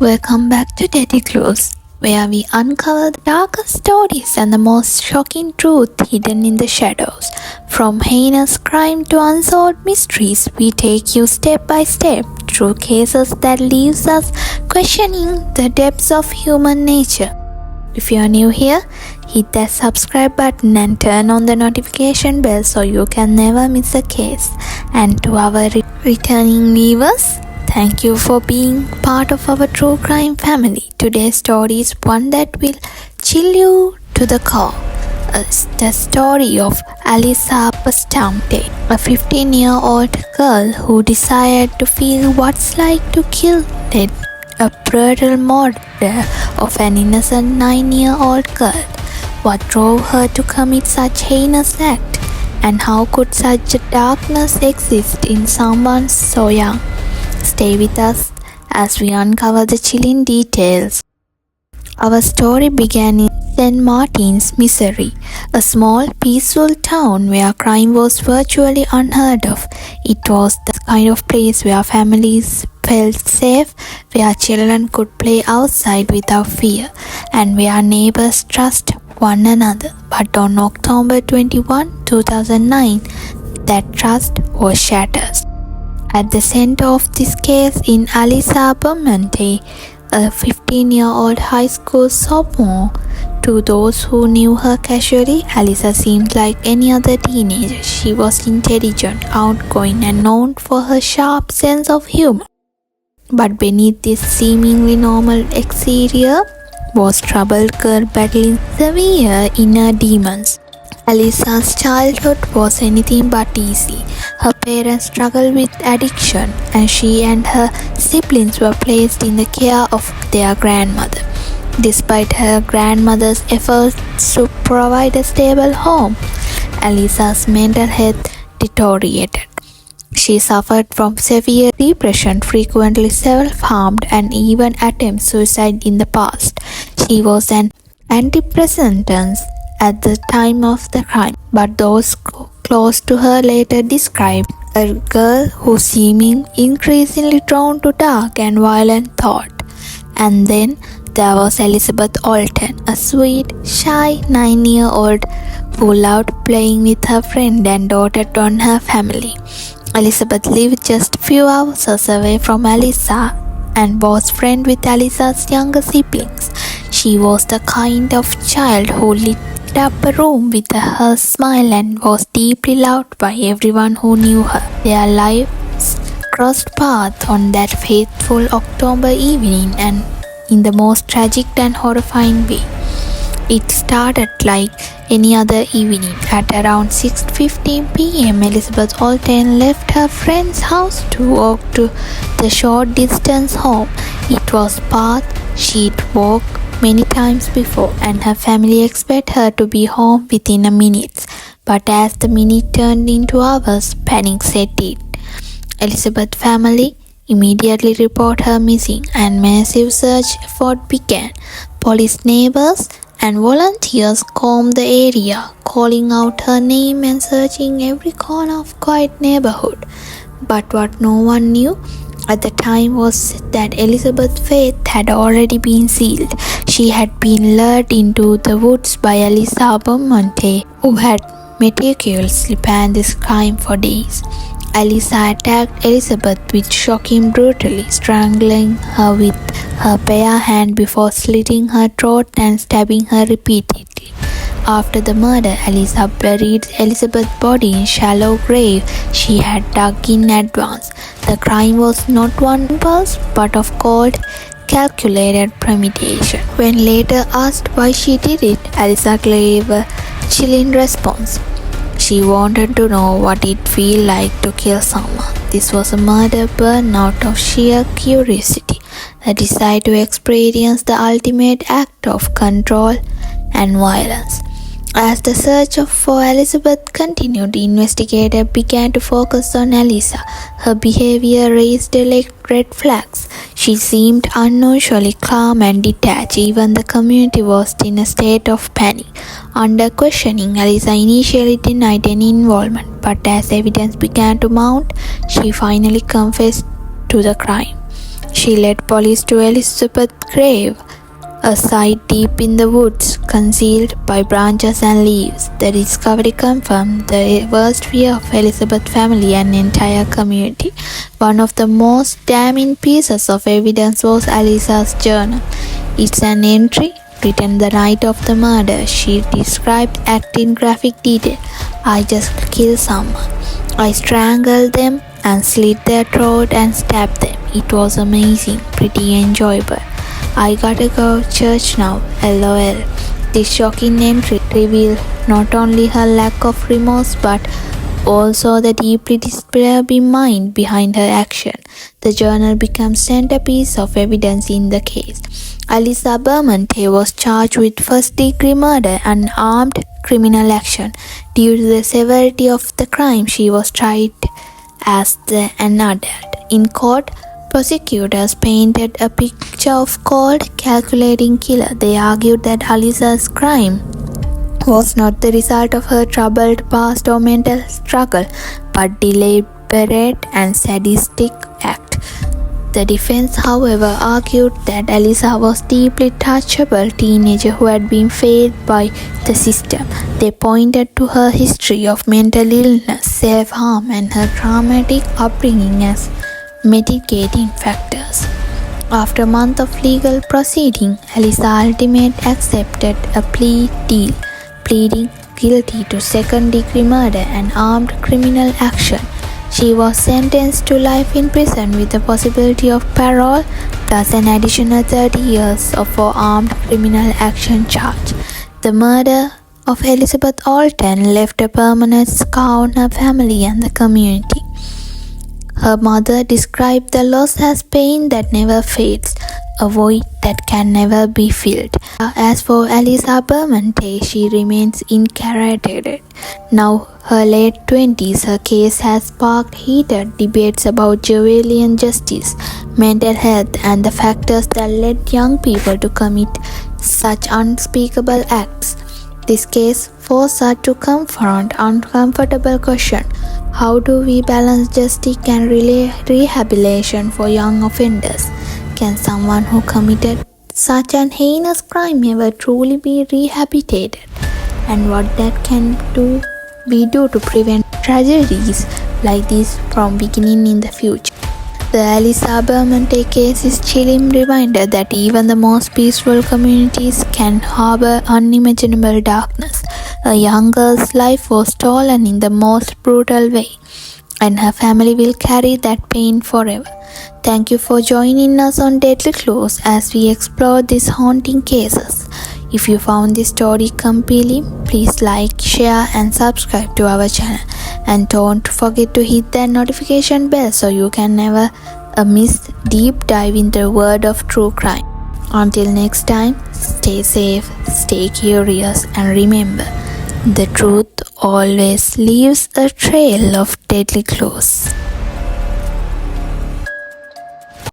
Welcome back to Dirty Clues, where we uncover the darkest stories and the most shocking truth hidden in the shadows. From heinous crime to unsolved mysteries, we take you step by step through cases that leaves us questioning the depths of human nature. If you are new here, hit that subscribe button and turn on the notification bell so you can never miss a case. And to our returning viewers, thank you for being part of our true crime family. Today's story is one that will chill you to the core. It's the story of Alyssa Bustamante, a 15-year-old girl who decided to feel what's like to kill dead, a brutal murder of an innocent 9-year-old girl. What drove her to commit such heinous act, and how could such a darkness exist in someone so young? Stay with us as we uncover the chilling details. Our story began in St. Martin's, Missouri, a small, peaceful town where crime was virtually unheard of. It was the kind of place where families felt safe, where children could play outside without fear, and where neighbors trust one another. But on October 21, 2009, that trust was shattered. At the center of this case in Alyssa Bustamante, a 15-year-old high school sophomore. To those who knew her casually, Alyssa seemed like any other teenager. She was intelligent, outgoing, and known for her sharp sense of humor. But beneath this seemingly normal exterior was troubled girl battling severe inner demons. Alyssa's childhood was anything but easy. Her parents struggled with addiction, and she and her siblings were placed in the care of their grandmother. Despite her grandmother's efforts to provide a stable home, Alyssa's mental health deteriorated. She suffered from severe depression, frequently self-harmed, and even attempted suicide in the past. She was an antidepressant at the time of the crime, but those close to her later described a girl who seemed increasingly drawn to dark and violent thought. And then there was Elizabeth Olten, a sweet, shy 9-year-old who loved playing with her friend and doted on her family. Elizabeth lived just a few hours away from Alyssa and was friends with Alyssa's younger siblings. She was the kind of child who lit up a room with her smile and was deeply loved by everyone who knew her. Their lives crossed paths on that fateful October evening, and in the most tragic and horrifying way. It started like any other evening. At around 6:15 p.m., Elizabeth Olten left her friend's house to walk to the short distance home. It was a path she'd walked many times before, and her family expected her to be home within a minute. But as the minute turned into hours, panic set in. Elizabeth's family immediately reported her missing, and massive search effort began. Police, neighbors, and volunteers combed the area, calling out her name and searching every corner of quiet neighborhood. But what no one knew at the time was that Elizabeth's fate had already been sealed. She had been lured into the woods by Alyssa Bustamante, who had meticulously planned this crime for days. Alyssa attacked Elizabeth with shocking brutality, strangling her with her bare hand before slitting her throat and stabbing her repeatedly. After the murder, Alyssa buried Elizabeth's body in a shallow grave she had dug in advance. The crime was not one impulse, but of cold, calculated premeditation. When later asked why she did it, Alyssa gave a chilling response. She wanted to know what it felt like to kill someone. This was a murder born out of sheer curiosity, the desire to experience the ultimate act of control and violence. As the search for Elizabeth continued, investigators began to focus on Alyssa. Her behavior raised red flags. She seemed unusually calm and detached. Even the community was in a state of panic. Under questioning, Alyssa initially denied any involvement, but as evidence began to mount, she finally confessed to the crime. She led police to Elizabeth's grave, a site deep in the woods, concealed by branches and leaves. The discovery confirmed the worst fear of Elizabeth's family and entire community. One of the most damning pieces of evidence was Alyssa's journal. It's an entry written the night of the murder. She described act in graphic detail. I just killed someone. I strangled them and slit their throat and stabbed them. It was amazing, pretty enjoyable. I gotta go church now, lol. This shocking entry revealed not only her lack of remorse but also the deeply disturbing mind behind her action. The journal becomes centerpiece of evidence in the case. Alyssa Bustamante was charged with first-degree murder and armed criminal action. Due to the severity of the crime, she was tried as an adult. In court, prosecutors painted a picture of cold, calculating killer. They argued that Alyssa's crime was not the result of her troubled past or mental struggle, but deliberate and sadistic act. The defense, however, argued that Alyssa was deeply touchable teenager who had been failed by the system. They pointed to her history of mental illness, self-harm, and her traumatic upbringing as mitigating factors. After a month of legal proceeding, Alyssa ultimately accepted a plea deal, pleading guilty to second-degree murder and armed criminal action. She was sentenced to life in prison with the possibility of parole, plus an additional 30 years for armed criminal action charge. The murder of Elizabeth Olten left a permanent scar on her family and the community. Her mother described the loss as pain that never fades, a void that can never be filled. As for Alyssa Bustamante, she remains incarcerated. Now her late 20s, her case has sparked heated debates about juvenile justice, mental health, and the factors that led young people to commit such unspeakable acts. This case forced us to confront uncomfortable question. How do we balance justice and rehabilitation for young offenders? Can someone who committed such an heinous crime ever truly be rehabilitated? And what that can we do to prevent tragedies like this from beginning in the future? The Alyssa Bustamante case is a chilling reminder that even the most peaceful communities can harbor unimaginable darkness. A young girl's life was stolen in the most brutal way, and her family will carry that pain forever. Thank you for joining us on Deadly Clues as we explore these haunting cases. If you found this story compelling, please like, share, and subscribe to our channel. And don't forget to hit that notification bell so you can never miss deep dive into the world of true crime. Until next time, stay safe, stay curious, and remember, the truth always leaves a trail of deadly clues.